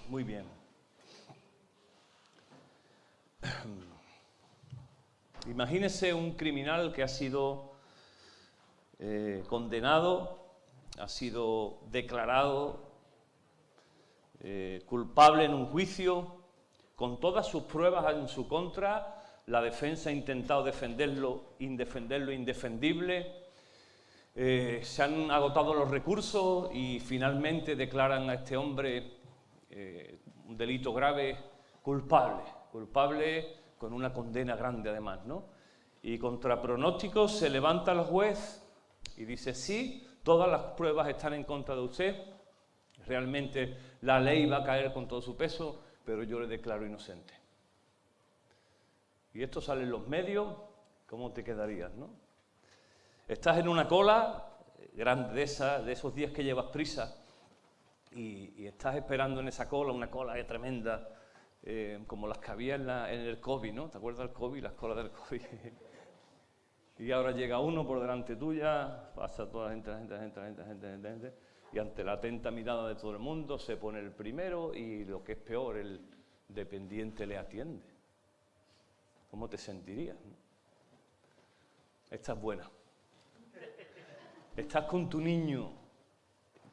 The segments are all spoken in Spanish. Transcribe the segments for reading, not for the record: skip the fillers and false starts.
Muy bien. Imagínese un criminal que ha sido condenado, ha sido declarado culpable en un juicio, con todas sus pruebas en su contra. La defensa ha intentado defenderlo, indefendible. Se han agotado los recursos y finalmente declaran a este hombre un delito grave culpable con una condena grande además, ¿no? Y contra pronóstico se levanta el juez y dice: sí, todas las pruebas están en contra de usted, realmente la ley va a caer con todo su peso, pero yo le declaro inocente. Y esto sale en los medios. ¿Cómo te quedarías, no? Estás en una cola grande de esos días que llevas prisa y estás esperando en esa cola, una cola tremenda, como las que había en el COVID, ¿no? ¿Te acuerdas del COVID? Las colas del COVID. Y ahora llega uno por delante tuya, pasa toda la gente, y ante la atenta mirada de todo el mundo se pone el primero y, lo que es peor, el dependiente le atiende. ¿Cómo te sentirías, no? Esta es buena. Estás con tu niño,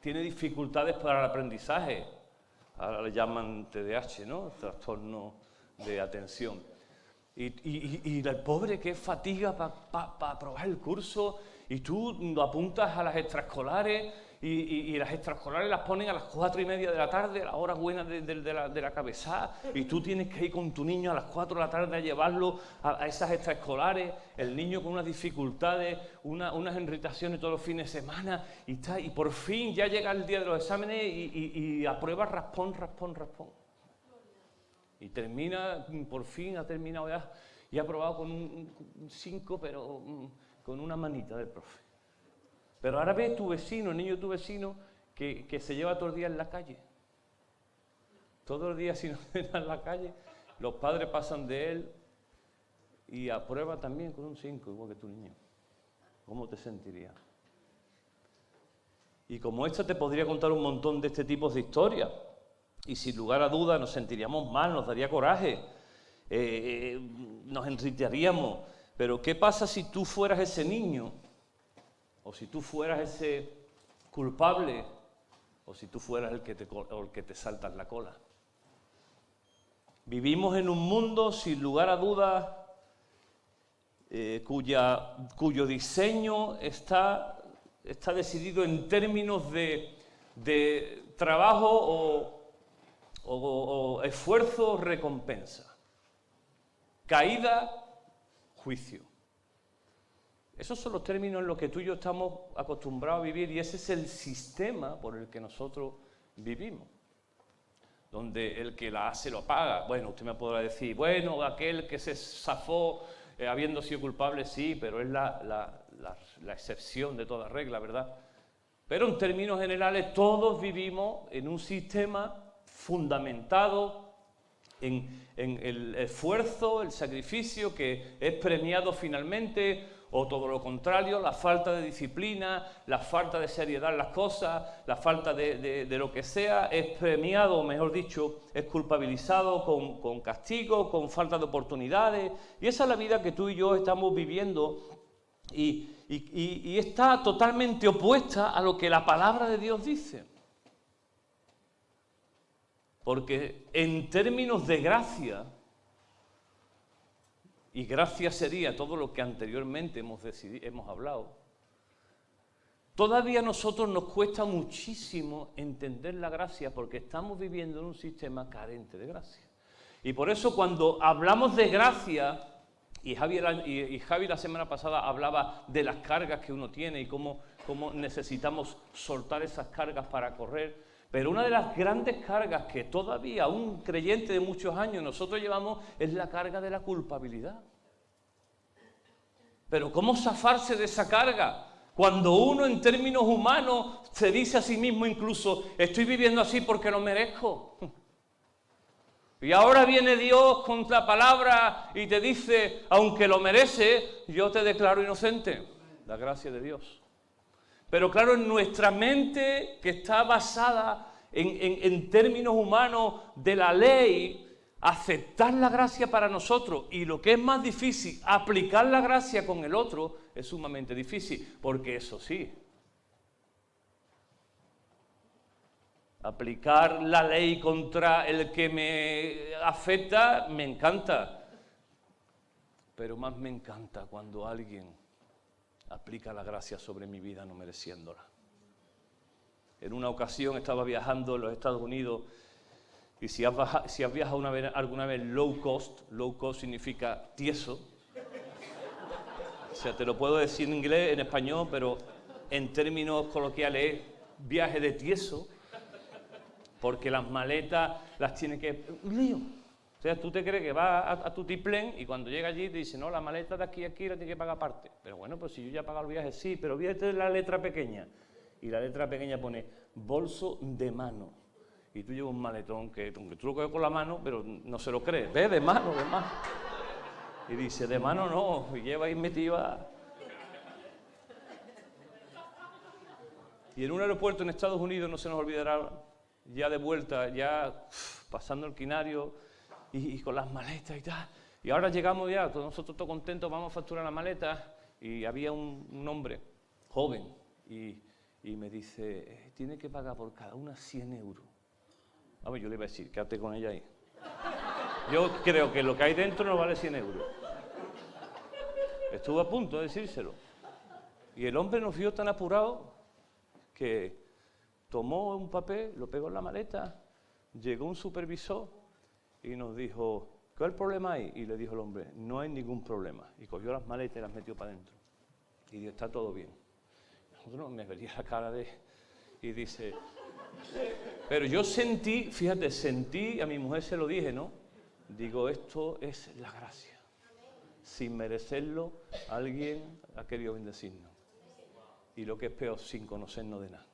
tiene dificultades para el aprendizaje, ahora le llaman TDAH, ¿no? Trastorno de atención. Y el pobre, que fatiga para aprobar el curso, y tú lo apuntas a las extraescolares, y las extraescolares las ponen a las 4:30 de la tarde, a la hora buena de la cabezada, y tú tienes que ir con tu niño a las 4 de la tarde a llevarlo a esas extraescolares, el niño con unas dificultades, unas irritaciones todos los fines de semana, y por fin ya llega el día de los exámenes y aprueba raspón. Y termina, por fin ha terminado ya, y ha aprobado con un 5, pero con una manita del profe. Pero ahora ve tu vecino, el niño de tu vecino, que se lleva todo el día en la calle. Todo el día sin ordenar en la calle, los padres pasan de él y aprueba también con un 5, igual que tu niño. ¿Cómo te sentirías? Y como esta te podría contar un montón de este tipo de historias. Y sin lugar a dudas nos sentiríamos mal, nos daría coraje, nos enritearíamos. Pero ¿qué pasa si tú fueras ese niño? O si tú fueras ese culpable, o si tú fueras el que te saltas la cola. Vivimos en un mundo, sin lugar a dudas, cuyo diseño está decidido en términos de trabajo o esfuerzo, recompensa. Caída, juicio. Esos son los términos en los que tú y yo estamos acostumbrados a vivir, y ese es el sistema por el que nosotros vivimos. Donde el que la hace lo paga. Bueno, usted me podrá decir, bueno, aquel que se zafó habiendo sido culpable, sí, pero es la excepción de toda regla, ¿verdad? Pero en términos generales todos vivimos en un sistema fundamentado en el esfuerzo, el sacrificio, que es premiado finalmente, o todo lo contrario, la falta de disciplina, la falta de seriedad en las cosas, la falta de lo que sea, es premiado, o mejor dicho, es culpabilizado con castigo, con falta de oportunidades. Y esa es la vida que tú y yo estamos viviendo, y está totalmente opuesta a lo que la palabra de Dios dice. Porque en términos de gracia, y gracia sería todo lo que anteriormente hemos hablado, todavía a nosotros nos cuesta muchísimo entender la gracia, porque estamos viviendo en un sistema carente de gracia. Y por eso cuando hablamos de gracia, y Javi la semana pasada hablaba de las cargas que uno tiene y cómo necesitamos soltar esas cargas para correr. Pero una de las grandes cargas que todavía un creyente de muchos años nosotros llevamos es la carga de la culpabilidad. Pero ¿cómo zafarse de esa carga? Cuando uno en términos humanos se dice a sí mismo incluso, estoy viviendo así porque lo merezco. Y ahora viene Dios con la palabra y te dice, aunque lo merece, yo te declaro inocente. La gracia de Dios. Pero claro, en nuestra mente, que está basada en términos humanos de la ley, aceptar la gracia para nosotros y lo que es más difícil, aplicar la gracia con el otro, es sumamente difícil, porque eso sí, aplicar la ley contra el que me afecta me encanta, pero más me encanta cuando alguien aplica la gracia sobre mi vida no mereciéndola. En una ocasión estaba viajando en los Estados Unidos y si has viajado alguna vez low cost significa tieso. O sea, te lo puedo decir en inglés, en español, pero en términos coloquiales es viaje de tieso, porque las maletas las tiene que... ¡Un lío! O sea, tú te crees que vas a tu tiplén y cuando llega allí te dice, no, la maleta de aquí a aquí la tienes que pagar aparte. Pero bueno, pues si yo ya he pagado el viaje, sí, pero fíjate la letra pequeña. Y la letra pequeña pone bolso de mano. Y tú llevas un maletón que tú lo coges con la mano, pero no se lo crees. ¿Ves? De mano. Y dice, de mano no, y lleva ahí metida. Y en un aeropuerto en Estados Unidos, no se nos olvidará, ya de vuelta, ya pasando el quinario y con las maletas y tal. Y ahora llegamos ya, todos nosotros todos contentos, vamos a facturar las maletas. Y había un hombre joven y me dice, tiene que pagar por cada una 100 euros. A ver, yo le iba a decir, quédate con ella ahí. Yo creo que lo que hay dentro no vale 100 euros. Estuve a punto de decírselo. Y el hombre nos vio tan apurado que tomó un papel, lo pegó en la maleta, llegó un supervisor y nos dijo, ¿cuál es el problema ahí? Y le dijo el hombre, no hay ningún problema. Y cogió las maletas y las metió para adentro. Y dijo, está todo bien. Nosotros me vería la cara y dice, pero yo sentí, a mi mujer se lo dije, ¿no? Digo, esto es la gracia. Sin merecerlo, alguien ha querido bendecirnos. Y lo que es peor, sin conocernos de nada.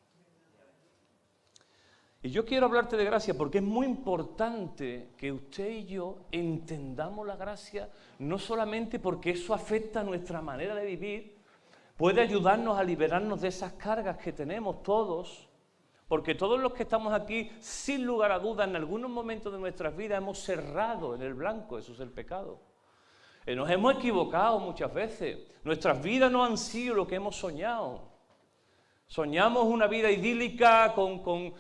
Y yo quiero hablarte de gracia porque es muy importante que usted y yo entendamos la gracia, no solamente porque eso afecta a nuestra manera de vivir, puede ayudarnos a liberarnos de esas cargas que tenemos todos, porque todos los que estamos aquí, sin lugar a dudas, en algunos momentos de nuestras vidas hemos cerrado en el blanco, eso es el pecado. Nos hemos equivocado muchas veces, nuestras vidas no han sido lo que hemos soñado. Soñamos una vida idílica con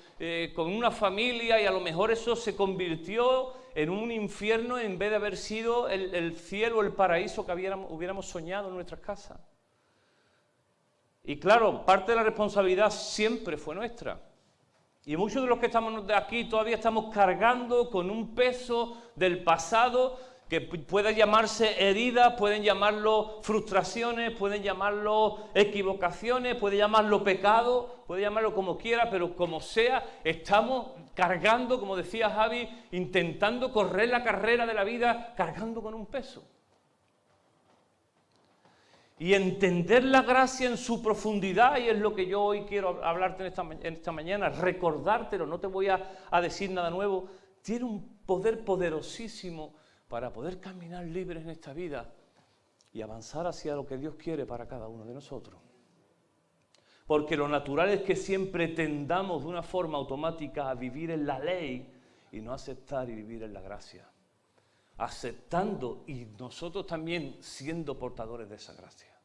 una familia y a lo mejor eso se convirtió en un infierno en vez de haber sido el cielo, el paraíso que hubiéramos soñado en nuestras casas. Y claro, parte de la responsabilidad siempre fue nuestra. Y muchos de los que estamos aquí todavía estamos cargando con un peso del pasado que puede llamarse heridas, pueden llamarlo frustraciones, pueden llamarlo equivocaciones, pueden llamarlo pecado, puede llamarlo como quiera, pero como sea, estamos cargando, como decía Javi, intentando correr la carrera de la vida, cargando con un peso. Y entender la gracia en su profundidad, y es lo que yo hoy quiero hablarte en esta mañana, recordártelo, no te voy a decir nada nuevo, tiene un poder poderosísimo para poder caminar libres en esta vida y avanzar hacia lo que Dios quiere para cada uno de nosotros. Porque lo natural es que siempre tendamos de una forma automática a vivir en la ley y no aceptar y vivir en la gracia. Aceptando y nosotros también siendo portadores de esa gracia.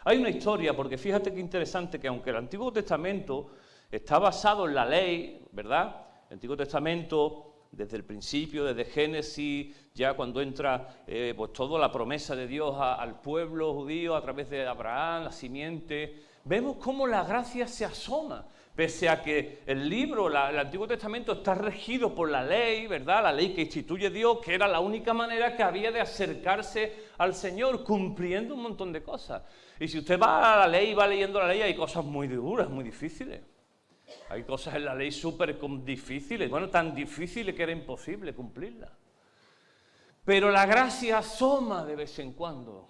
Hay una historia, porque fíjate qué interesante, que aunque el Antiguo Testamento está basado en la ley, ¿verdad? El Antiguo Testamento, desde el principio, desde Génesis, ya cuando entra pues toda la promesa de Dios al pueblo judío a través de Abraham, la simiente, vemos cómo la gracia se asoma. Pese a que el libro, el Antiguo Testamento está regido por la ley, ¿verdad? La ley que instituye Dios, que era la única manera que había de acercarse al Señor, cumpliendo un montón de cosas. Y si usted va a la ley y va leyendo la ley, hay cosas muy duras, muy difíciles. Hay cosas en la ley súper difíciles, bueno, tan difíciles que era imposible cumplirlas. Pero la gracia asoma de vez en cuando.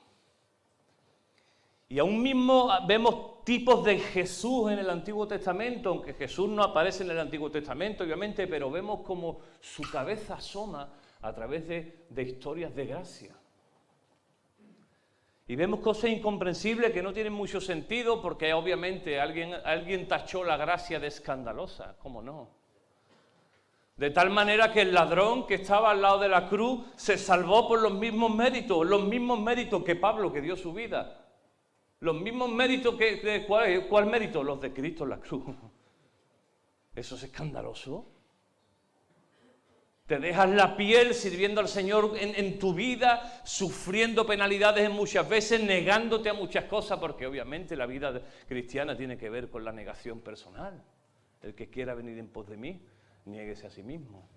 Y aún mismo vemos tipos de Jesús en el Antiguo Testamento, aunque Jesús no aparece en el Antiguo Testamento, obviamente, pero vemos como su cabeza asoma a través de historias de gracia. Y vemos cosas incomprensibles que no tienen mucho sentido porque obviamente alguien tachó la gracia de escandalosa. ¿Cómo no? De tal manera que el ladrón que estaba al lado de la cruz se salvó por los mismos méritos que Pablo, que dio su vida. Los mismos méritos ¿cuál mérito? Los de Cristo en la cruz. ¿Eso es escandaloso? Te dejas la piel sirviendo al Señor en tu vida, sufriendo penalidades muchas veces, negándote a muchas cosas, porque obviamente la vida cristiana tiene que ver con la negación personal. El que quiera venir en pos de mí, niéguese a sí mismo.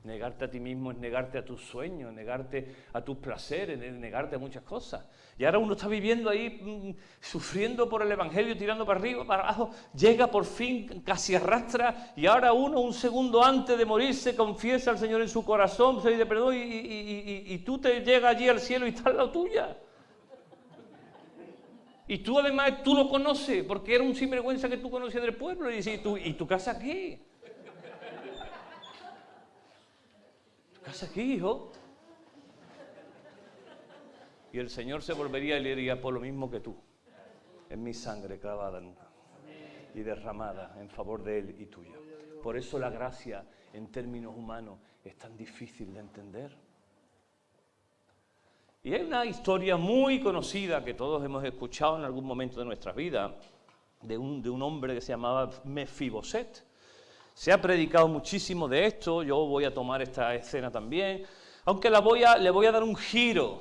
Negarte a ti mismo es negarte a tus sueños, negarte a tus placeres, negarte a muchas cosas. Y ahora uno está viviendo ahí, sufriendo por el Evangelio, tirando para arriba, para abajo, llega por fin, casi arrastra, y ahora uno, un segundo antes de morirse, confiesa al Señor en su corazón, se dice perdón, y tú te llegas allí al cielo y está al lado tuya. Y tú además, tú lo conoces, porque era un sinvergüenza que tú conocías del pueblo, y dices, ¿y tu casa aquí? ¿Casa aquí, hijo? Y el Señor se volvería y le diría, por lo mismo que tú, es mi sangre clavada y derramada en favor de Él y tuya. Por eso la gracia, en términos humanos, es tan difícil de entender. Y hay una historia muy conocida que todos hemos escuchado en algún momento de nuestra vida, de un hombre que se llamaba Mefiboset. Se ha predicado muchísimo de esto, yo voy a tomar esta escena también, aunque le voy a dar un giro,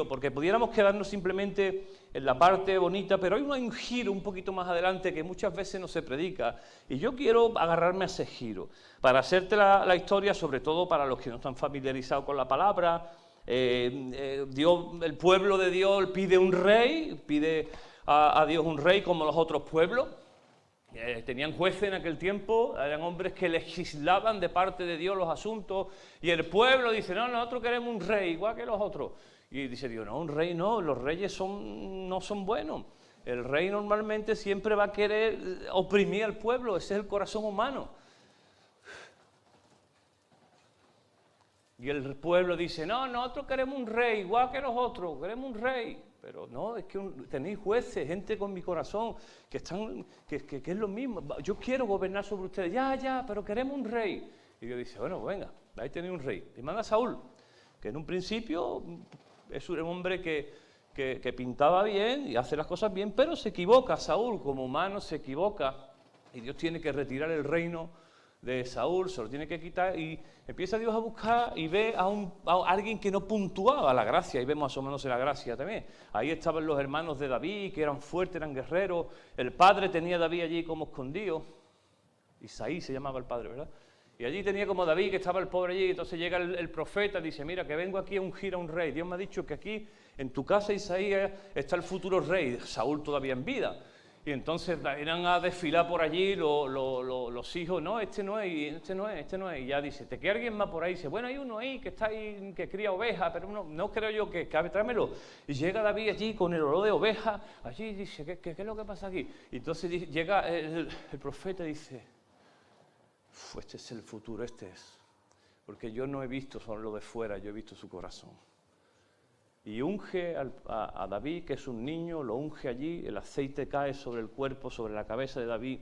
porque pudiéramos quedarnos simplemente en la parte bonita, pero hay un giro un poquito más adelante que muchas veces no se predica, y yo quiero agarrarme a ese giro, para hacerte la historia, sobre todo para los que no están familiarizados con la palabra. El pueblo de Dios pide un rey, pide a Dios un rey como los otros pueblos. Tenían jueces en aquel tiempo, eran hombres que legislaban de parte de Dios los asuntos, y el pueblo dice, no, nosotros queremos un rey, igual que los otros. Y dice Dios, no, un rey no, los reyes no son buenos. El rey normalmente siempre va a querer oprimir al pueblo, ese es el corazón humano. Y el pueblo dice, no, nosotros queremos un rey, igual que los otros, queremos un rey. Pero no, es que tenéis jueces, gente con mi corazón, que es lo mismo. Yo quiero gobernar sobre ustedes, ya, pero queremos un rey. Y Dios dice, bueno, venga, ahí tenéis un rey. Y manda a Saúl, que en un principio es un hombre que pintaba bien y hace las cosas bien, pero se equivoca. Saúl, como humano, se equivoca. Y Dios tiene que retirar el reino de Saúl, se lo tiene que quitar, y empieza Dios a buscar y ve a alguien que no puntuaba la gracia, y vemos más o menos la gracia también. Ahí estaban los hermanos de David, que eran fuertes, eran guerreros. El padre tenía a David allí como escondido. Isaí se llamaba el padre, ¿verdad? Y allí tenía como David, que estaba el pobre allí. Entonces llega el profeta y dice, mira, que vengo aquí a ungir a un rey. Dios me ha dicho que aquí, en tu casa, Isaí, está el futuro rey. Saúl todavía en vida. Y entonces eran a desfilar por allí los hijos, no, este no es. Y ya dice, ¿te queda alguien más por ahí? Dice, bueno, hay uno ahí que está ahí, que cría ovejas, pero no creo yo que cabe, tráemelo. Y llega David allí con el olor de oveja, allí y dice, ¿qué es lo que pasa aquí? Y entonces llega el profeta y dice, este es el futuro, este es. Porque yo no he visto solo lo de fuera, yo he visto su corazón. Y unge a David, que es un niño, lo unge allí, el aceite cae sobre el cuerpo, sobre la cabeza de David,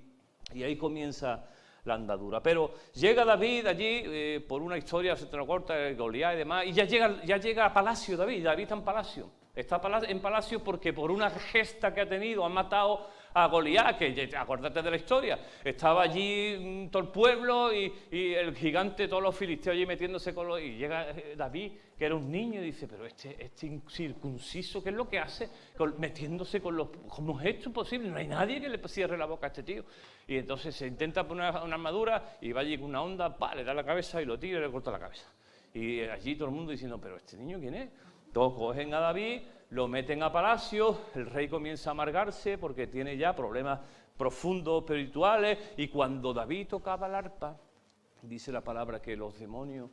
y ahí comienza la andadura. Pero llega David allí, por una historia, se te lo corta, Goliat y demás, y ya llega a palacio David está en palacio. Está en palacio porque por una gesta que ha tenido, ha matado a Goliat, que acuérdate de la historia, estaba allí todo el pueblo y el gigante, todos los filisteos allí metiéndose y llega David, que era un niño, y dice, pero este incircunciso, ¿qué es lo que hace? Metiéndose con los... ¿Cómo es esto posible? No hay nadie que le cierre la boca a este tío. Y entonces se intenta poner una armadura y va allí con una onda, le da la cabeza y lo tira y le corta la cabeza. Y allí todo el mundo diciendo, pero ¿este niño quién es? Todos cogen a David, lo meten a palacio, el rey comienza a amargarse porque tiene ya problemas profundos espirituales, y cuando David tocaba el arpa, dice la palabra que los demonios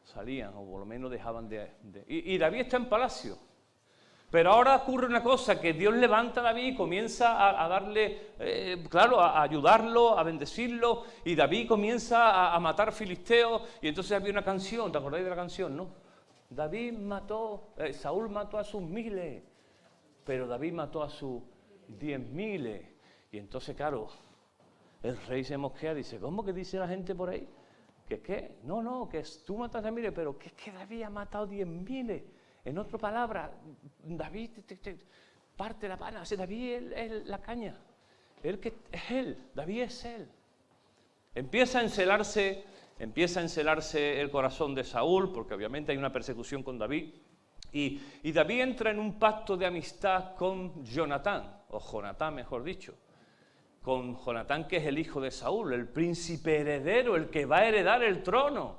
salían, o por lo menos dejaban y David está en palacio. Pero ahora ocurre una cosa, que Dios levanta a David y comienza a darle, a ayudarlo, a bendecirlo, y David comienza a matar filisteos, y entonces había una canción, ¿te acordáis de la canción, no? Saúl mató a sus 1000, pero David mató a sus 10.000. Y entonces, claro, el rey se mosquea y dice, ¿cómo que dice la gente por ahí? ¿Que qué? No, que tú mataste a 1000, pero que es que David ha matado 10.000. En otra palabra, David te parte la pana. O sea, David es la caña. David es él. Empieza a encelarse el corazón de Saúl, porque obviamente hay una persecución con David. Y David entra en un pacto de amistad con Jonatán, o Jonatán mejor dicho, con Jonatán, que es el hijo de Saúl, el príncipe heredero, el que va a heredar el trono.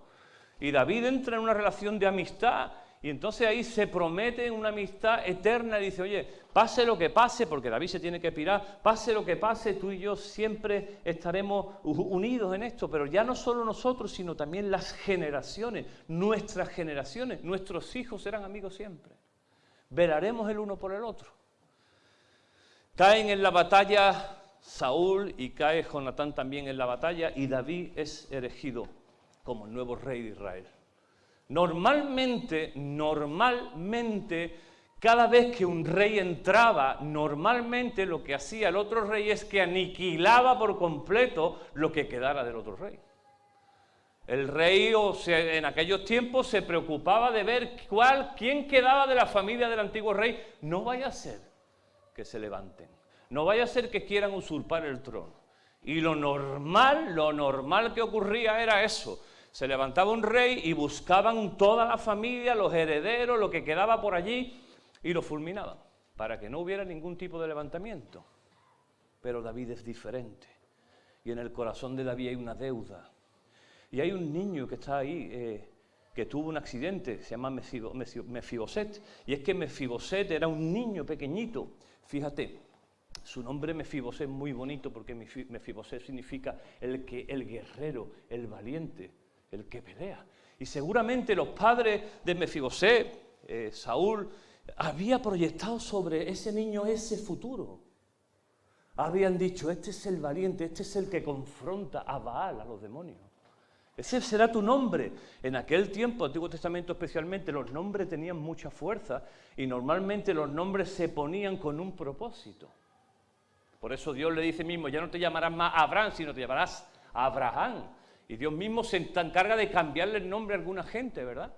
Y David entra en una relación de amistad, y entonces ahí se promete una amistad eterna, y dice, oye, pase lo que pase, porque David se tiene que pirar, pase lo que pase, tú y yo siempre estaremos unidos en esto, pero ya no solo nosotros, sino también las generaciones, nuestros hijos serán amigos siempre. Velaremos el uno por el otro. Caen en la batalla Saúl y cae Jonatán también en la batalla, y David es elegido como el nuevo rey de Israel. Normalmente, cada vez que un rey entraba, normalmente lo que hacía el otro rey es que aniquilaba por completo lo que quedara del otro rey. El rey, en aquellos tiempos, se preocupaba de ver quién quedaba de la familia del antiguo rey. No vaya a ser que se levanten, no vaya a ser que quieran usurpar el trono. Y lo normal que ocurría era eso. Se levantaba un rey y buscaban toda la familia, los herederos, lo que quedaba por allí, y lo fulminaban, para que no hubiera ningún tipo de levantamiento. Pero David es diferente, y en el corazón de David hay una deuda. Y hay un niño que está ahí, que tuvo un accidente, se llama Mefiboset, y es que Mefiboset era un niño pequeñito. Fíjate, su nombre Mefiboset es muy bonito, porque Mefiboset significa el guerrero, el valiente, el que pelea. Y seguramente los padres de Mefiboset, Saúl, había proyectado sobre ese niño ese futuro. Habían dicho, este es el valiente, este es el que confronta a Baal, a los demonios. Ese será tu nombre. En aquel tiempo, Antiguo Testamento especialmente, los nombres tenían mucha fuerza y normalmente los nombres se ponían con un propósito. Por eso Dios le dice mismo, ya no te llamarás más Abraham, sino te llamarás Abraham. Y Dios mismo se encarga de cambiarle el nombre a alguna gente, ¿verdad?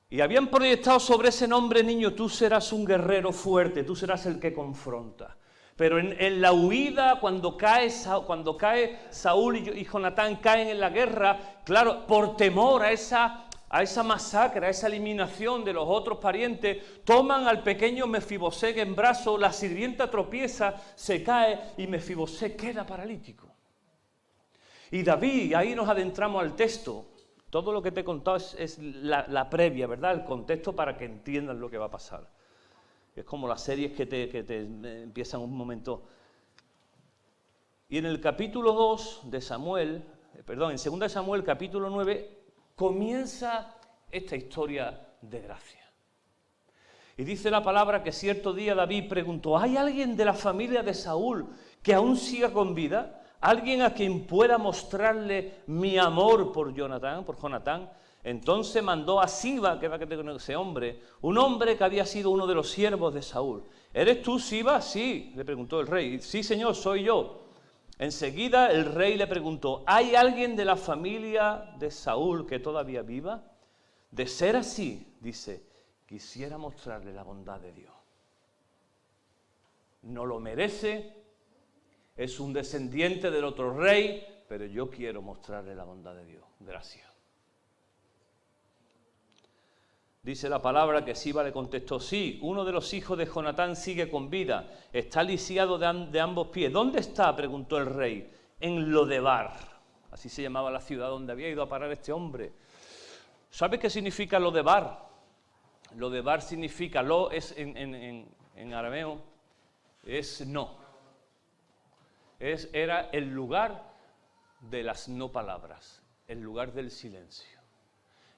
Y habían proyectado sobre ese nombre, niño, tú serás un guerrero fuerte, tú serás el que confronta. Pero en la huida, cuando cae Saúl y Jonatán caen en la guerra, claro, por temor a esa masacre, a esa eliminación de los otros parientes, toman al pequeño Mefiboset en brazos, la sirvienta tropieza, se cae y Mefiboset queda paralítico. Y David, ahí nos adentramos al texto. Todo lo que te he contado es la previa, ¿verdad? El contexto para que entiendan lo que va a pasar. Es como las series que te empiezan un momento. Y en el capítulo 2 de Samuel, en 2 de Samuel, capítulo 9, comienza esta historia de gracia. Y dice la palabra que cierto día David preguntó, ¿hay alguien de la familia de Saúl que aún siga con vida? ¿Alguien a quien pueda mostrarle mi amor por Jonatán? Entonces mandó a Siba, que era ese hombre, un hombre que había sido uno de los siervos de Saúl. ¿Eres tú, Siba? Sí, le preguntó el rey. Sí, señor, soy yo. Enseguida el rey le preguntó, ¿hay alguien de la familia de Saúl que todavía viva? De ser así, dice, quisiera mostrarle la bondad de Dios. No lo merece, es un descendiente del otro rey, pero yo quiero mostrarle la bondad de Dios. Gracias. Dice la palabra que Siba le contestó, sí, uno de los hijos de Jonatán sigue con vida, está lisiado de ambos pies. ¿Dónde está?, preguntó el rey. En Lodebar, así se llamaba la ciudad donde había ido a parar este hombre. ¿Sabes qué significa Lodebar? Lodebar significa, lo es en arameo, es no. Era el lugar de las no palabras, el lugar del silencio.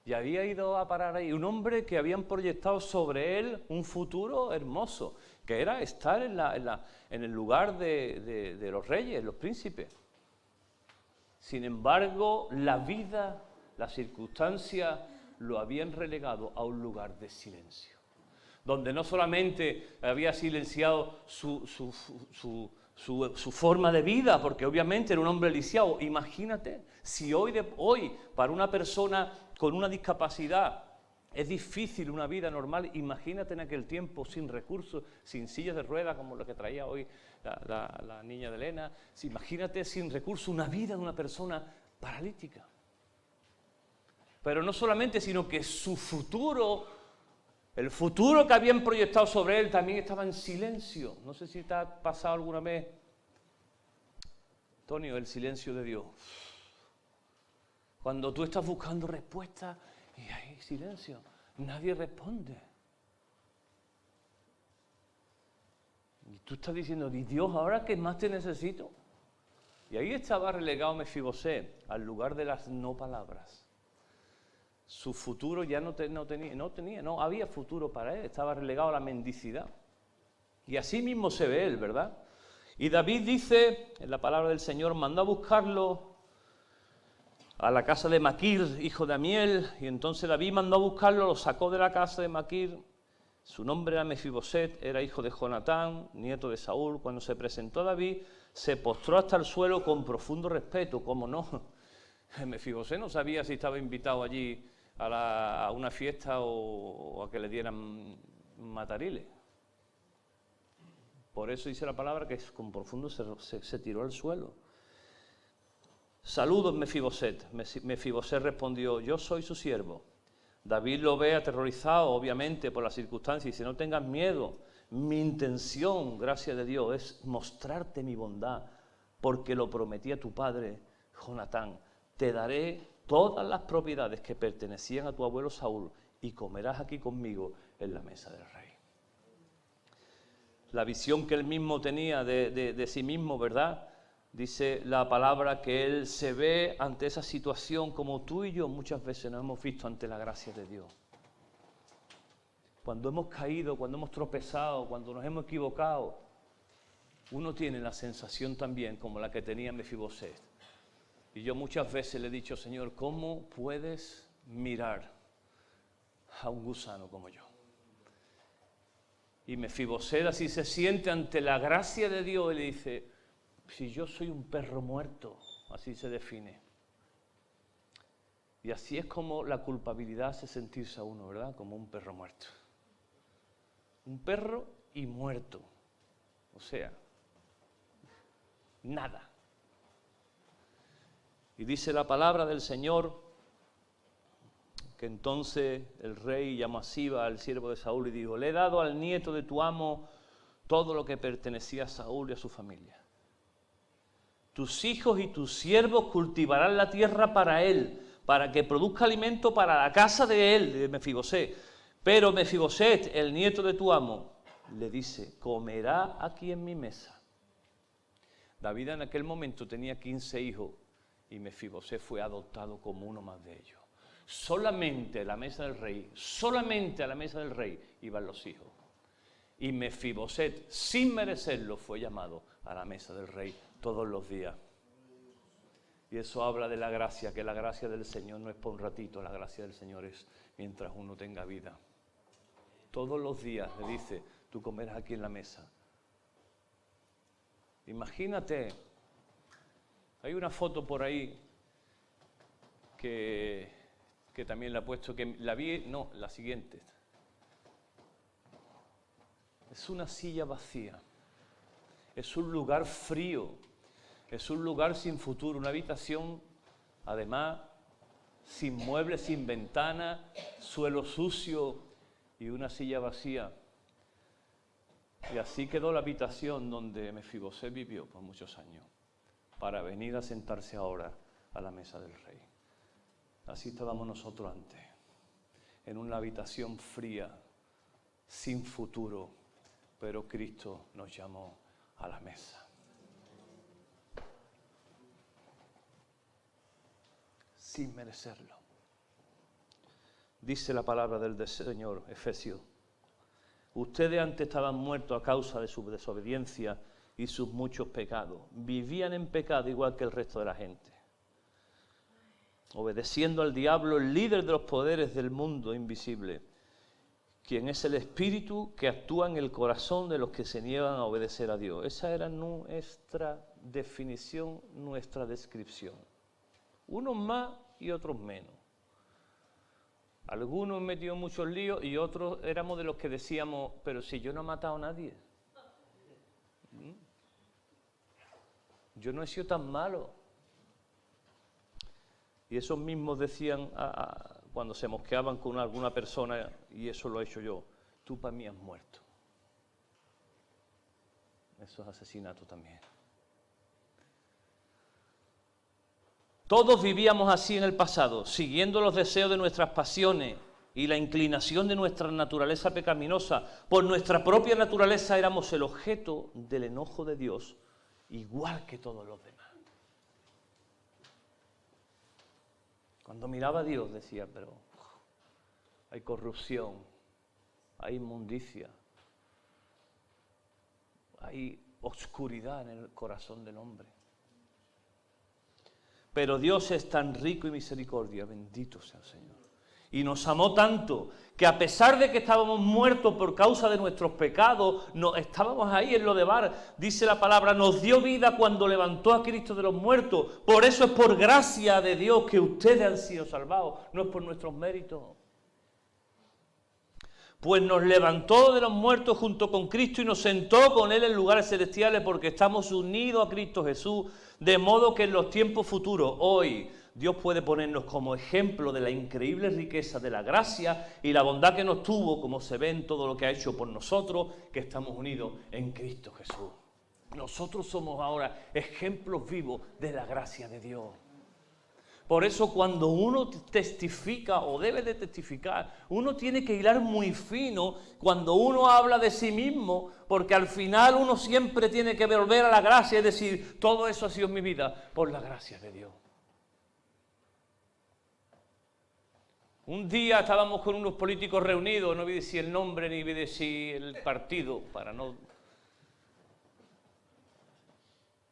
Y había ido a parar ahí un hombre que habían proyectado sobre él un futuro hermoso, que era estar en el lugar de los reyes, los príncipes. Sin embargo, la vida las circunstancias lo habían relegado a un lugar de silencio, donde no solamente había silenciado su forma de vida, porque obviamente era un hombre lisiado. Imagínate, si hoy para una persona con una discapacidad es difícil una vida normal, imagínate en aquel tiempo sin recursos, sin sillas de ruedas como lo que traía hoy la niña de Elena. Imagínate sin recursos una vida de una persona paralítica. Pero no solamente, sino que su futuro, el futuro que habían proyectado sobre él también estaba en silencio. No sé si te ha pasado alguna vez, Antonio, el silencio de Dios. Cuando tú estás buscando respuestas y hay silencio, nadie responde. Y tú estás diciendo, Dios, ¿ahora qué más te necesito? Y ahí estaba relegado Mefibosé, al lugar de las no palabras. Su futuro ya no había futuro para él, estaba relegado a la mendicidad. Y así mismo se ve él, ¿verdad? Y David dice, en la palabra del Señor, mandó a buscarlo a la casa de Maquir, hijo de Amiel, y entonces David mandó a buscarlo, lo sacó de la casa de Maquir. Su nombre era Mefiboset, era hijo de Jonatán, nieto de Saúl. Cuando se presentó a David, se postró hasta el suelo con profundo respeto. ¿Cómo no? Mefiboset no sabía si estaba invitado allí a una fiesta o a que le dieran matariles. Por eso dice la palabra que con profundo se tiró al suelo. Saludos, Mefiboset. Mefiboset respondió, yo soy su siervo. David lo ve aterrorizado, obviamente, por las circunstancias, y dice, no tengas miedo. Mi intención, gracias de Dios, es mostrarte mi bondad, porque lo prometí a tu padre, Jonatán. Te daré todas las propiedades que pertenecían a tu abuelo Saúl, y comerás aquí conmigo en la mesa del rey. La visión que él mismo tenía de sí mismo, ¿verdad? Dice la palabra que él se ve ante esa situación como tú y yo muchas veces nos hemos visto ante la gracia de Dios. Cuando hemos caído, cuando hemos tropezado, cuando nos hemos equivocado, uno tiene la sensación también como la que tenía Mefiboset. Y yo muchas veces le he dicho, Señor, ¿cómo puedes mirar a un gusano como yo? Y Mefiboset así se siente ante la gracia de Dios y le dice, si yo soy un perro muerto, así se define. Y así es como la culpabilidad hace sentirse a uno, ¿verdad? Como un perro muerto. Un perro y muerto. O sea, nada. Y dice la palabra del Señor que entonces el rey llamó a Siba, al siervo de Saúl, y dijo, le he dado al nieto de tu amo todo lo que pertenecía a Saúl y a su familia. Tus hijos y tus siervos cultivarán la tierra para él, para que produzca alimento para la casa de él, de Mefiboset. Pero Mefiboset, el nieto de tu amo, le dice, comerá aquí en mi mesa. David en aquel momento tenía 15 hijos y Mefiboset fue adoptado como uno más de ellos. Solamente a la mesa del rey, iban los hijos. Y Mefiboset, sin merecerlo, fue llamado a la mesa del rey todos los días. Y eso habla de la gracia, que la gracia del Señor no es por un ratito, la gracia del Señor es mientras uno tenga vida. Todos los días le dice, tú comerás aquí en la mesa. Imagínate, hay una foto por ahí que también la he puesto, que la vi, no, la siguiente. Es una silla vacía, es un lugar frío, es un lugar sin futuro, una habitación, además, sin muebles, sin ventana, suelo sucio y una silla vacía. Y así quedó la habitación donde Mefiboset vivió por muchos años, para venir a sentarse ahora a la mesa del rey. Así estábamos nosotros antes, en una habitación fría, sin futuro, pero Cristo nos llamó a la mesa. Sin merecerlo. Dice la palabra del Señor, Efesios. Ustedes antes estaban muertos a causa de su desobediencia y sus muchos pecados. Vivían en pecado igual que el resto de la gente. obedeciendo al diablo, el líder de los poderes del mundo invisible, quien es el espíritu que actúa en el corazón de los que se niegan a obedecer a Dios. Esa era nuestra definición, nuestra descripción. Unos más y otros menos. Algunos metió muchos líos y otros éramos de los que decíamos, pero si yo no he matado a nadie. Yo no he sido tan malo. Y esos mismos decían cuando se mosqueaban con alguna persona, y eso lo he hecho yo, tú para mí has muerto. Eso es asesinato también. Todos vivíamos así en el pasado, siguiendo los deseos de nuestras pasiones y la inclinación de nuestra naturaleza pecaminosa. Por nuestra propia naturaleza éramos el objeto del enojo de Dios, igual que todos los demás. Cuando miraba a Dios decía, pero hay corrupción, hay inmundicia, hay oscuridad en el corazón del hombre. Pero Dios es tan rico y misericordia, bendito sea el Señor. Y nos amó tanto que a pesar de que estábamos muertos por causa de nuestros pecados, estábamos ahí en lo de bar, dice la palabra, nos dio vida cuando levantó a Cristo de los muertos. Por eso es por gracia de Dios que ustedes han sido salvados, no es por nuestros méritos. Pues nos levantó de los muertos junto con Cristo y nos sentó con Él en lugares celestiales porque estamos unidos a Cristo Jesús, de modo que en los tiempos futuros, hoy, Dios puede ponernos como ejemplo de la increíble riqueza de la gracia y la bondad que nos tuvo, como se ve en todo lo que ha hecho por nosotros, que estamos unidos en Cristo Jesús. Nosotros somos ahora ejemplos vivos de la gracia de Dios. Por eso cuando uno testifica o debe de testificar, uno tiene que hilar muy fino cuando uno habla de sí mismo, porque al final uno siempre tiene que volver a la gracia y decir, todo eso ha sido en mi vida por la gracia de Dios. Un día estábamos con unos políticos reunidos, no voy a decir el nombre ni voy a decir el partido, para no...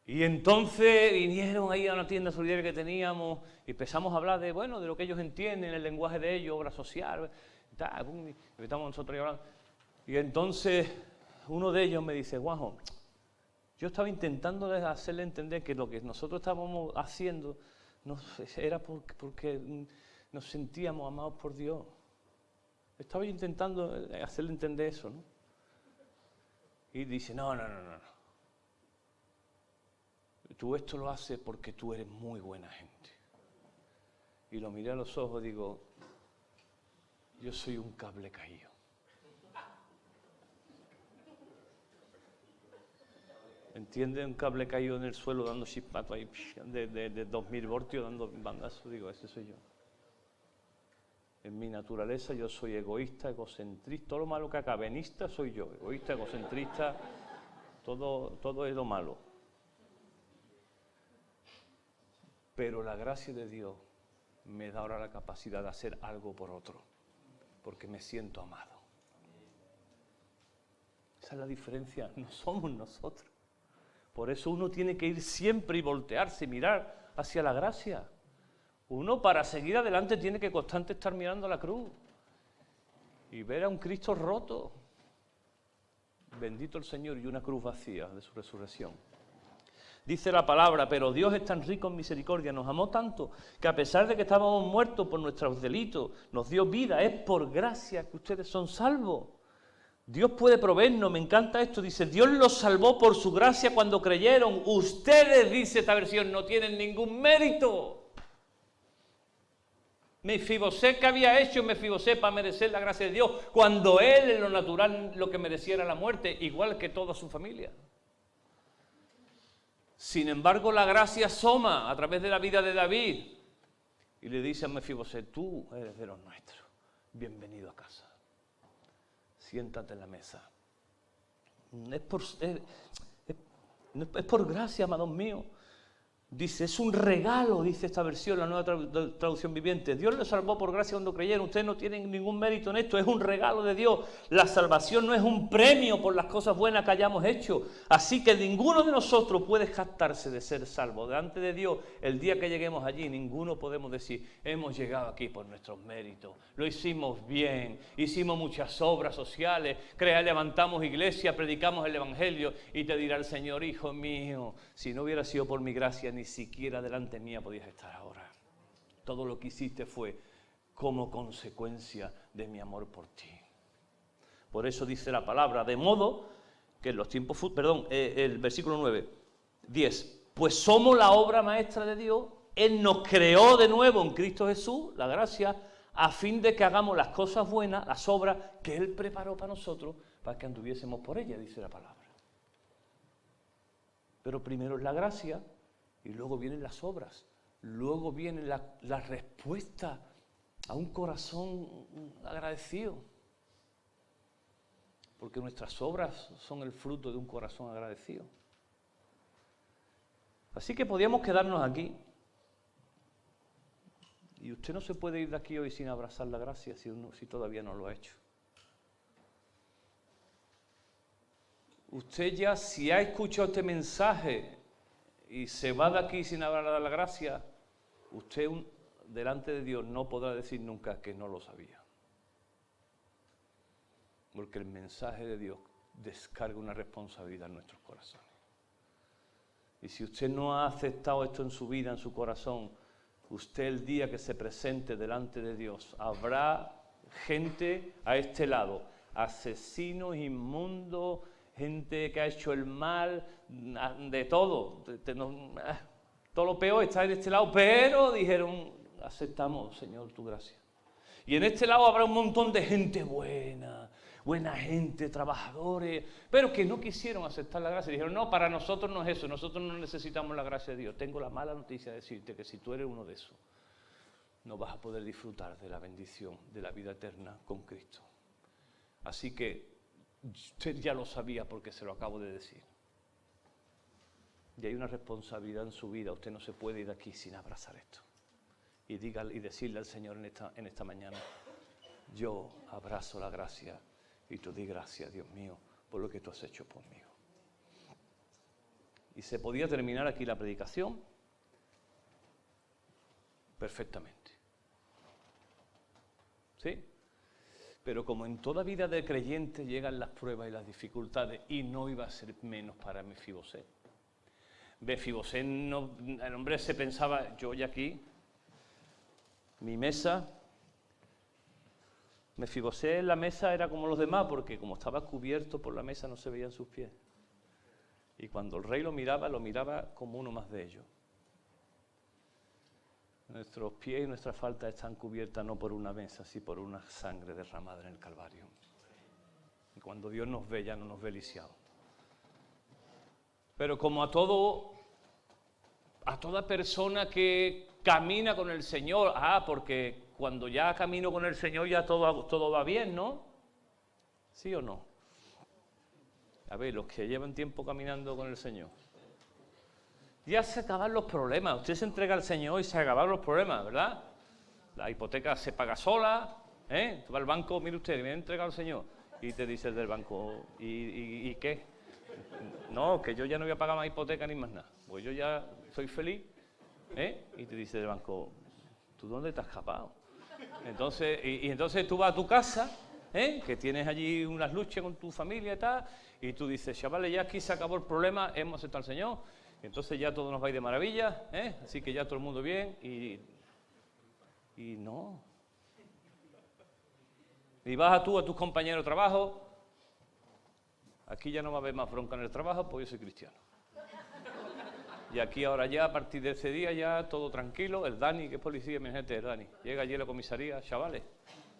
Y entonces vinieron ahí a una tienda solidaria que teníamos y empezamos a hablar de, bueno, de lo que ellos entienden, el lenguaje de ellos, obra social, y estamos nosotros hablando. Y entonces uno de ellos me dice, Juanjo, yo estaba intentando hacerle entender que lo que nosotros estábamos haciendo era porque nos sentíamos amados por Dios. Estaba intentando hacerle entender eso, ¿no? Y dice, no. Tú esto lo haces porque tú eres muy buena gente. Y lo miré a los ojos y digo, yo soy un cable caído. ¿Entiendes? Un cable caído en el suelo dando chispato ahí de 2000 voltios dando bandazos. Digo, ese soy yo. En mi naturaleza yo soy egoísta, egocentrista, todo lo malo que acabenista soy yo. Egoísta, egocentrista, todo es lo malo. Pero la gracia de Dios me da ahora la capacidad de hacer algo por otro, porque me siento amado. Esa es la diferencia, no somos nosotros. Por eso uno tiene que ir siempre y voltearse, mirar hacia la gracia. Uno para seguir adelante tiene que constante estar mirando a la cruz y ver a un Cristo roto. Bendito el Señor, y una cruz vacía de su resurrección. Dice la palabra, pero Dios es tan rico en misericordia, nos amó tanto, que a pesar de que estábamos muertos por nuestros delitos, nos dio vida. Es por gracia que ustedes son salvos. Dios puede proveernos, me encanta esto, dice, Dios los salvó por su gracia cuando creyeron. Ustedes, dice esta versión, no tienen ningún mérito. Mefibosé, ¿qué había hecho Mefibosé para merecer la gracia de Dios? Cuando él, en lo natural, lo que merecía era la muerte, igual que toda su familia. Sin embargo, la gracia asoma a través de la vida de David y le dice a Mefibosé, tú eres de los nuestros, bienvenido a casa, siéntate en la mesa. Es por gracia, amados míos. Dice, es un regalo, dice esta versión, la nueva traducción viviente. Dios le salvó por gracia cuando creyeron. Ustedes no tienen ningún mérito en esto, es un regalo de Dios. La salvación no es un premio por las cosas buenas que hayamos hecho. Así que ninguno de nosotros puede jactarse de ser salvo. Delante de Dios, el día que lleguemos allí, ninguno podemos decir, hemos llegado aquí por nuestros méritos. Lo hicimos bien, hicimos muchas obras sociales, levantamos iglesia, predicamos el evangelio y te dirá el Señor, hijo mío, si no hubiera sido por mi gracia, ni siquiera delante mía podías estar ahora. Todo lo que hiciste fue como consecuencia de mi amor por ti. Por eso dice la palabra, de modo que en los tiempos, el versículo 10, pues somos la obra maestra de Dios, Él nos creó de nuevo en Cristo Jesús, la gracia, a fin de que hagamos las cosas buenas, las obras que Él preparó para nosotros, para que anduviésemos por ellas, dice la palabra. Pero primero es la gracia, y luego vienen las obras, luego viene la respuesta a un corazón agradecido. Porque nuestras obras son el fruto de un corazón agradecido. Así que podíamos quedarnos aquí. Y usted no se puede ir de aquí hoy sin abrazar la gracia si todavía no lo ha hecho. Usted ya, si ha escuchado este mensaje y se va de aquí sin abrazar la gracia, usted delante de Dios no podrá decir nunca que no lo sabía. Porque el mensaje de Dios descarga una responsabilidad en nuestros corazones. Y si usted no ha aceptado esto en su vida, en su corazón, usted el día que se presente delante de Dios, habrá gente a este lado, asesinos, inmundos, gente que ha hecho el mal, de todo. Todo lo peor está en este lado, pero dijeron, aceptamos, Señor, tu gracia. Y en este lado habrá un montón de gente buena gente, trabajadores, pero que no quisieron aceptar la gracia. Dijeron, no, para nosotros no es eso, nosotros no necesitamos la gracia de Dios. Tengo la mala noticia de decirte que si tú eres uno de esos, no vas a poder disfrutar de la bendición de la vida eterna con Cristo. Así que usted ya lo sabía porque se lo acabo de decir. Y hay una responsabilidad en su vida, usted no se puede ir de aquí sin abrazar esto. Y decirle al Señor en esta mañana, yo abrazo la gracia y tú di gracias, Dios mío, por lo que tú has hecho conmigo. Y se podía terminar aquí la predicación perfectamente. ¿Sí? Pero como en toda vida de creyente llegan las pruebas y las dificultades, y no iba a ser menos para Mefibosé. Mefibosé, el hombre se pensaba, yo ya aquí, mi mesa, Mefibosé en la mesa era como los demás, porque como estaba cubierto por la mesa no se veían sus pies. Y cuando el rey lo miraba como uno más de ellos. Nuestros pies y nuestras faltas están cubiertas no por una mesa, sino por una sangre derramada en el Calvario. Y cuando Dios nos ve, ya no nos ve lisiados. Pero como a toda persona que camina con el Señor, porque cuando ya camino con el Señor ya todo va bien, ¿no? ¿Sí o no? A ver, los que llevan tiempo caminando con el Señor. Ya se acaban los problemas. Usted se entrega al Señor y se acaban los problemas, ¿verdad? La hipoteca se paga sola, Tú vas al banco, mire usted, me ha entregado al Señor. Y te dice el del banco, ¿y qué? No, que yo ya no voy a pagar más hipoteca ni más nada. Pues yo ya soy feliz, Y te dice el banco, ¿tú dónde te has escapado? Entonces, entonces tú vas a tu casa, que tienes allí unas luchas con tu familia y tal, y tú dices, chavales, ya aquí se acabó el problema, hemos aceptado al Señor, y entonces ya todo nos va a ir de maravilla, así que ya todo el mundo bien, y no. Y vas a tus compañeros de trabajo, aquí ya no va a haber más bronca en el trabajo, pues yo soy cristiano. Y aquí ahora ya, a partir de ese día, ya todo tranquilo. El Dani, que es policía, mi gente, el Dani, llega allí a la comisaría, chavales,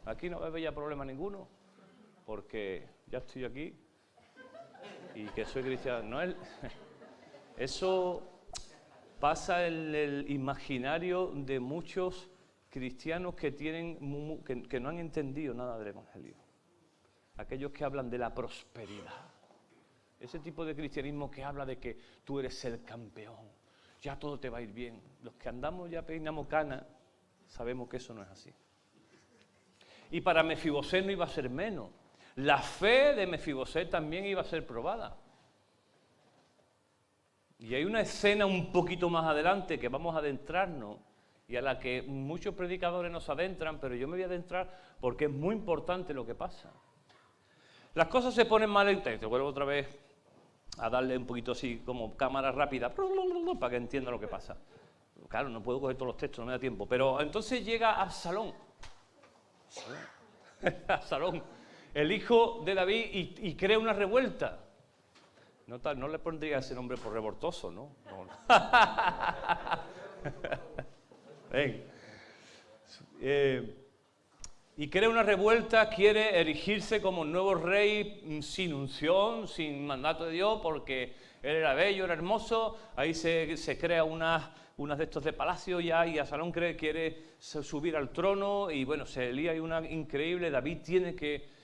aquí no va a haber ya problema ninguno, porque ya estoy aquí y que soy cristiano. No es... Eso pasa en el imaginario de muchos cristianos que no han entendido nada del Evangelio. Aquellos que hablan de la prosperidad. Ese tipo de cristianismo que habla de que tú eres el campeón. ya todo te va a ir bien. Los que andamos ya peinamos cana, sabemos que eso no es así. Y para Mefibosé no iba a ser menos. La fe de Mefibosé también iba a ser probada. Y hay una escena un poquito más adelante que vamos a adentrarnos y a la que muchos predicadores nos adentran, pero yo me voy a adentrar porque es muy importante lo que pasa. Las cosas se ponen mal en texto. Vuelvo otra vez a darle un poquito así como cámara rápida para que entienda lo que pasa. Claro, no puedo coger todos los textos, no me da tiempo. Pero entonces llega Absalón. Absalón, el hijo de David, y crea una revuelta. No le pondría ese nombre por revoltoso, ¿no? Ven. Y crea una revuelta, quiere erigirse como nuevo rey sin unción, sin mandato de Dios, porque él era bello, era hermoso. Ahí se crea unas de estos de palacio ya, y Absalón quiere subir al trono, y bueno, se lía ahí una increíble. David tiene que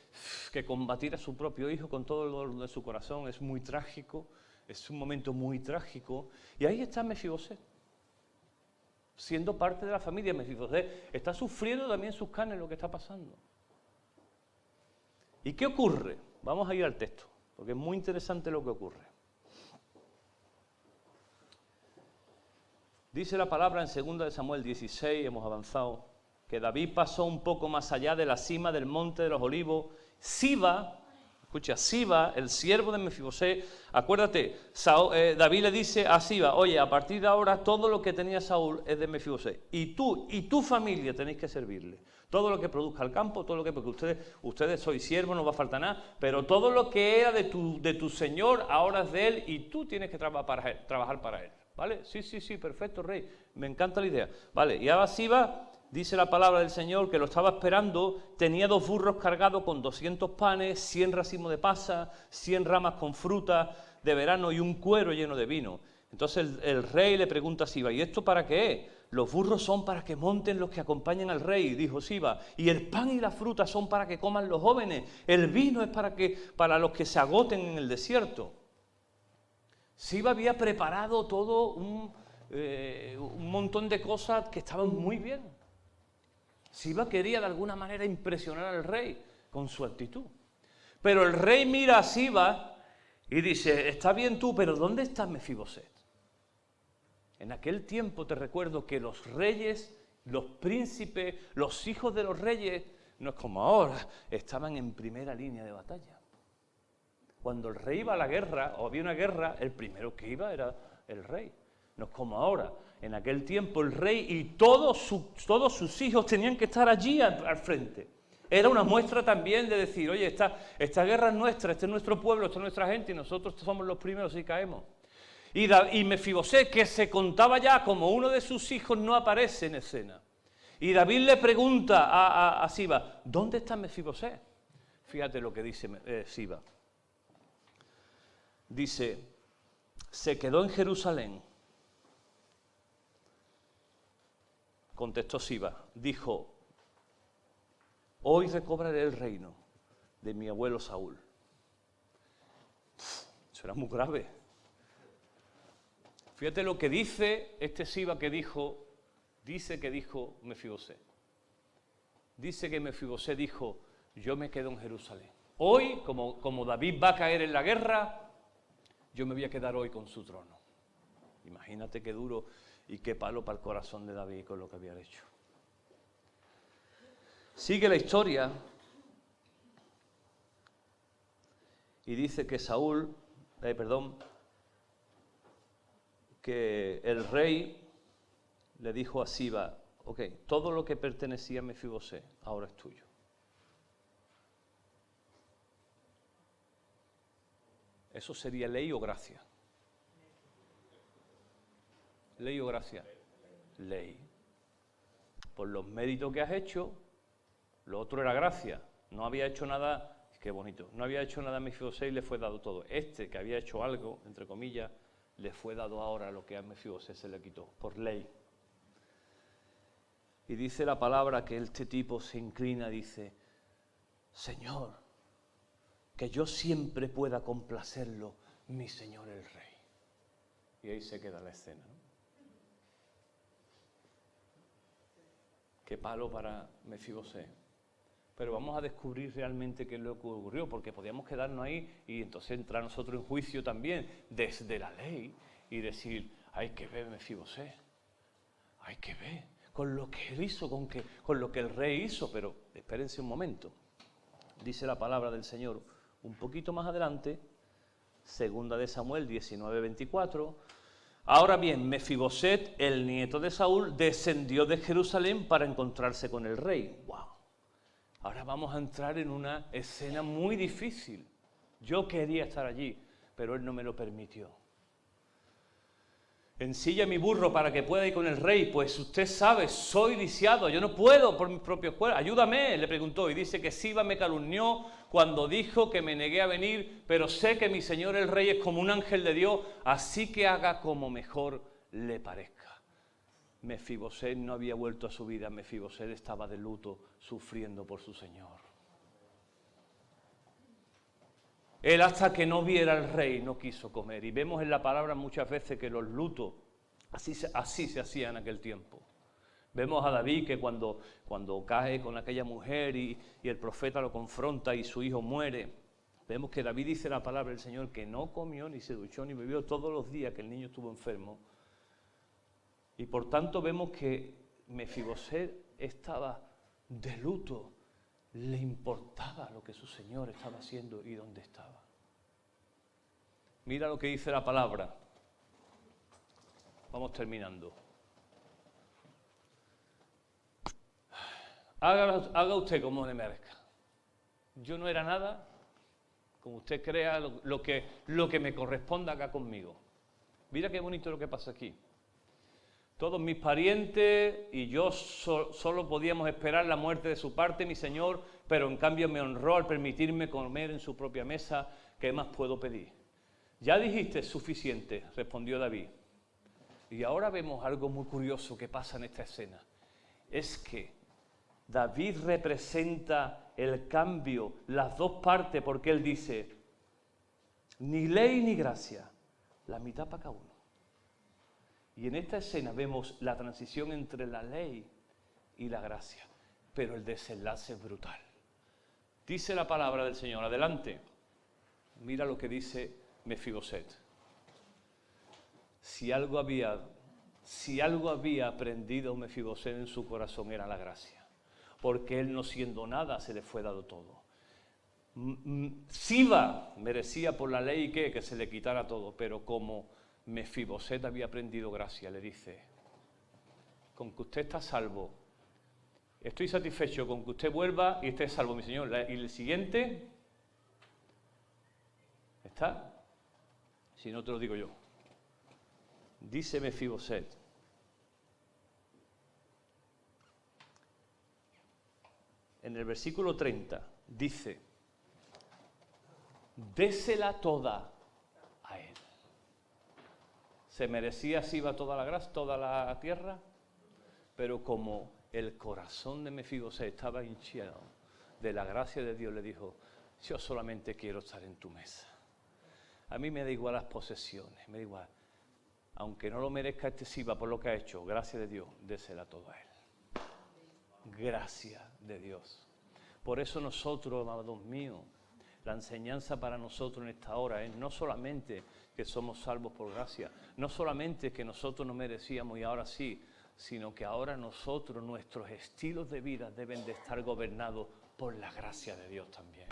combatir a su propio hijo con todo el dolor de su corazón. Es muy trágico, es un momento muy trágico. Y ahí está Mefibosé, siendo parte de la familia. Mefibosé está sufriendo también sus carnes lo que está pasando. ¿Y qué ocurre? Vamos a ir al texto, porque es muy interesante lo que ocurre. Dice la palabra en 2 Samuel 16, hemos avanzado, que David pasó un poco más allá de la cima del monte de los olivos. Siba, escucha, Siba, el siervo de Mefibosé, acuérdate, David le dice a Siba: oye, a partir de ahora todo lo que tenía Saúl es de Mefibosé, y tú y tu familia tenéis que servirle. Todo lo que produzca el campo, todo lo que, porque ustedes sois siervos, no va a faltar nada, pero todo lo que era de tu señor ahora es de él, y tú tienes que trabajar para él. ¿Vale? Sí, perfecto, rey. Me encanta la idea. Vale, y ahora Siba, dice la palabra del Señor, que lo estaba esperando, tenía 2 burros cargados con 200 panes, 100 racimos de pasas, 100 ramas con fruta de verano y un cuero lleno de vino. Entonces el rey le pregunta a Siba: ¿y esto para qué es? Los burros son para que monten los que acompañan al rey, dijo Siba, y el pan y la fruta son para que coman los jóvenes, el vino es para los que se agoten en el desierto. Siba había preparado todo un montón de cosas que estaban muy bien. Siba quería de alguna manera impresionar al rey con su actitud. Pero el rey mira a Siba y dice: está bien tú, pero ¿dónde está Mefiboset? En aquel tiempo te recuerdo que los reyes, los príncipes, los hijos de los reyes, no es como ahora, estaban en primera línea de batalla. Cuando el rey iba a la guerra, o había una guerra, el primero que iba era el rey. No es como ahora. En aquel tiempo el rey y todos sus hijos tenían que estar allí al frente. Era una muestra también de decir: oye, esta guerra es nuestra, este es nuestro pueblo, esta es nuestra gente, y nosotros somos los primeros si caemos. Y Mefibosé, que se contaba ya como uno de sus hijos, no aparece en escena. Y David le pregunta a Siba: ¿dónde está Mefibosé? Fíjate lo que dice Siba. Dice: se quedó en Jerusalén. Contestó Siba, dijo: hoy recobraré el reino de mi abuelo Saúl. Eso era muy grave. Fíjate lo que dice este Siba que dijo Mefibosé. Dice que Mefibosé dijo: yo me quedo en Jerusalén. Hoy, como David va a caer en la guerra, yo me voy a quedar hoy con su trono. Imagínate qué duro y qué palo para el corazón de David con lo que había hecho. Sigue la historia y dice que que el rey le dijo a Siba: ok, todo lo que pertenecía a Mefibosé ahora es tuyo. ¿Eso sería ley o gracia? ¿Ley o gracia? Ley. Por los méritos que has hecho, lo otro era gracia. No había hecho nada, qué bonito, no había hecho nada a Mefibosé y le fue dado todo. Este, que había hecho algo, entre comillas, le fue dado ahora lo que a Mefibosé se le quitó, por ley. Y dice la palabra que este tipo se inclina y dice: Señor, que yo siempre pueda complacerlo, mi Señor el Rey. Y ahí se queda la escena, ¿no? qué palo para Mefibosé. Pero vamos a descubrir realmente qué es lo que ocurrió, porque podíamos quedarnos ahí y entonces entrar nosotros en juicio también desde la ley y decir, hay que ver Mefibosé, hay que ver con lo que él hizo, con lo que el rey hizo. Pero espérense un momento, dice la palabra del Señor un poquito más adelante, segunda de Samuel 19:24. Ahora bien, Mefiboset, el nieto de Saúl, descendió de Jerusalén para encontrarse con el rey. ¡Wow! Ahora vamos a entrar en una escena muy difícil. Yo quería estar allí, pero él no me lo permitió. Ensilla mi burro para que pueda ir con el rey, pues usted sabe, soy lisiado, yo no puedo por mis propios cuerpos. Ayúdame, le preguntó, y dice que Siba me calumnió cuando dijo que me negué a venir, pero sé que mi señor el rey es como un ángel de Dios, así que haga como mejor le parezca. Mefiboset no había vuelto a su vida, Mefiboset estaba de luto, sufriendo por su señor. Él hasta que no viera al rey no quiso comer. Y vemos en la palabra muchas veces que los lutos así se hacían en aquel tiempo. Vemos a David que cuando cae con aquella mujer y el profeta lo confronta y su hijo muere, vemos que David dice la palabra del Señor que no comió, ni se duchó, ni bebió todos los días que el niño estuvo enfermo. Y por tanto vemos que Mefiboset estaba de luto. Le importaba lo que su señor estaba haciendo y dónde estaba. Mira lo que dice la palabra. Vamos terminando. Haga usted como le merezca. Yo no era nada, como usted crea, lo que me corresponda acá conmigo. Mira qué bonito lo que pasa aquí. Todos mis parientes y yo solo podíamos esperar la muerte de su parte, mi señor, pero en cambio me honró al permitirme comer en su propia mesa. ¿Qué más puedo pedir? Ya dijiste suficiente, respondió David. Y ahora vemos algo muy curioso que pasa en esta escena. Es que David representa el cambio, las dos partes, porque él dice, ni ley ni gracia, la mitad para cada uno. Y en esta escena vemos la transición entre la ley y la gracia, pero el desenlace es brutal. Dice la palabra del Señor, adelante, mira lo que dice Mefiboset. Si algo había aprendido Mefiboset en su corazón era la gracia, porque él no siendo nada se le fue dado todo. Siba merecía por la ley que se le quitara todo, pero como Mefiboset había aprendido gracia, le dice, con que usted está salvo, estoy satisfecho con que usted vuelva y esté salvo, mi señor. Y el siguiente, ¿está? Si no te lo digo yo. Dice Mefiboset, en el versículo 30, dice, désela toda a él. ¿Se merecía Siba toda la gracia, toda la tierra? Pero como el corazón de Mefiboset estaba hinchado de la gracia de Dios, le dijo, yo solamente quiero estar en tu mesa. A mí me da igual las posesiones, me da igual. Aunque no lo merezca este Siba por lo que ha hecho, gracias de Dios, désela todo a él. Gracias de Dios. Por eso nosotros, amados míos, la enseñanza para nosotros en esta hora es no solamente que somos salvos por gracia, no solamente que nosotros no merecíamos y ahora sí, sino que ahora nosotros, nuestros estilos de vida deben de estar gobernados por la gracia de Dios también.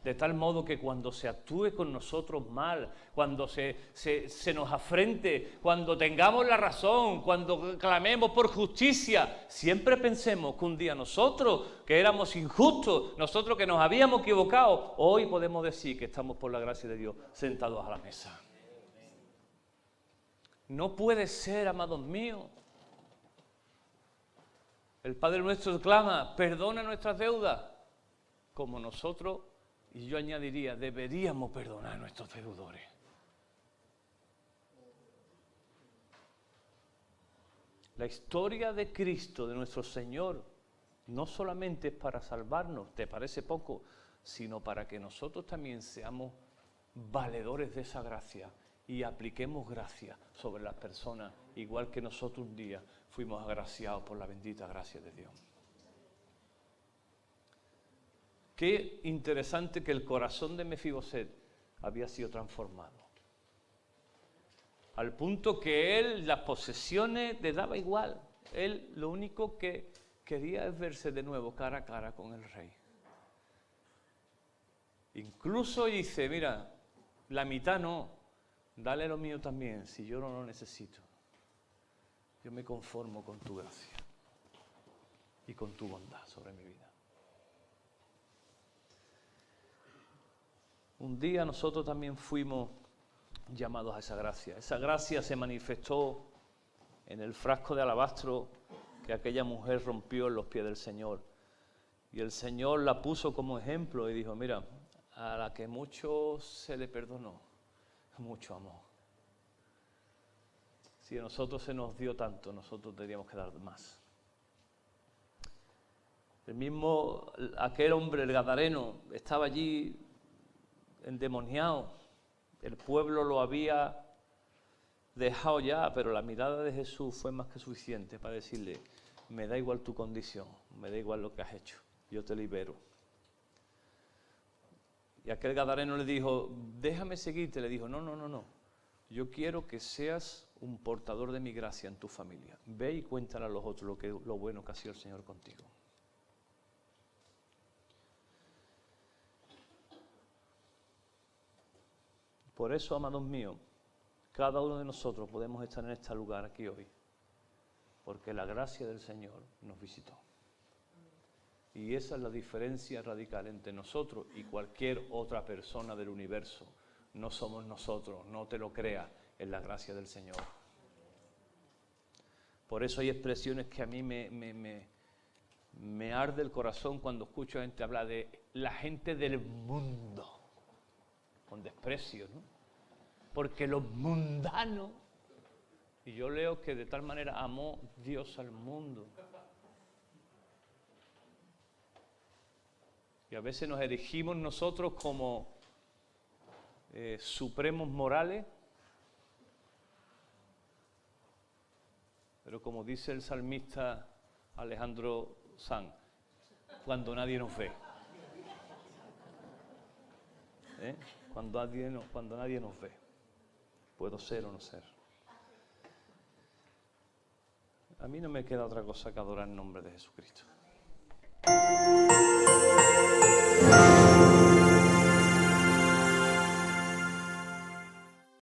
De tal modo que cuando se actúe con nosotros mal, cuando se nos afrente, cuando tengamos la razón, cuando clamemos por justicia, siempre pensemos que un día nosotros, que éramos injustos, nosotros que nos habíamos equivocado, hoy podemos decir que estamos por la gracia de Dios sentados a la mesa. No puede ser, amados míos. El Padre nuestro clama, perdona nuestras deudas, como nosotros. Y yo añadiría, deberíamos perdonar a nuestros deudores. La historia de Cristo, de nuestro Señor, no solamente es para salvarnos, ¿te parece poco? Sino para que nosotros también seamos valedores de esa gracia y apliquemos gracia sobre las personas, igual que nosotros un día fuimos agraciados por la bendita gracia de Dios. Qué interesante que el corazón de Mefiboset había sido transformado. Al punto que él, las posesiones le daba igual. Él lo único que quería es verse de nuevo cara a cara con el rey. Incluso dice, mira, la mitad no, dale lo mío también, si yo no lo necesito. Yo me conformo con tu gracia y con tu bondad sobre mi vida. Un día nosotros también fuimos llamados a esa gracia. Esa gracia se manifestó en el frasco de alabastro que aquella mujer rompió en los pies del Señor. Y el Señor la puso como ejemplo y dijo, mira, a la que mucho se le perdonó, mucho amó. Si a nosotros se nos dio tanto, nosotros tendríamos que dar más. El mismo, aquel hombre, el gadareno, estaba allí endemoniado. El pueblo lo había dejado ya, pero la mirada de Jesús fue más que suficiente para decirle, me da igual tu condición, me da igual lo que has hecho, yo te libero. Y aquel gadareno le dijo, déjame seguirte. Le dijo, no, yo quiero que seas un portador de mi gracia en tu familia. Ve y cuéntale a los otros lo bueno que ha sido el Señor contigo. Por eso, amados míos, cada uno de nosotros podemos estar en este lugar aquí hoy, porque la gracia del Señor nos visitó. Y esa es la diferencia radical entre nosotros y cualquier otra persona del universo. No somos nosotros, no te lo creas, es la gracia del Señor. Por eso hay expresiones que a mí me arde el corazón cuando escucho a gente hablar de la gente del mundo, con desprecio, ¿no? Porque los mundanos, y yo leo que de tal manera amó Dios al mundo. Y a veces nos erigimos nosotros como supremos morales, pero como dice el salmista Alejandro Sanz, cuando nadie nos ve. Cuando nadie nos ve. Puedo ser o no ser. A mí no me queda otra cosa que adorar el nombre de Jesucristo.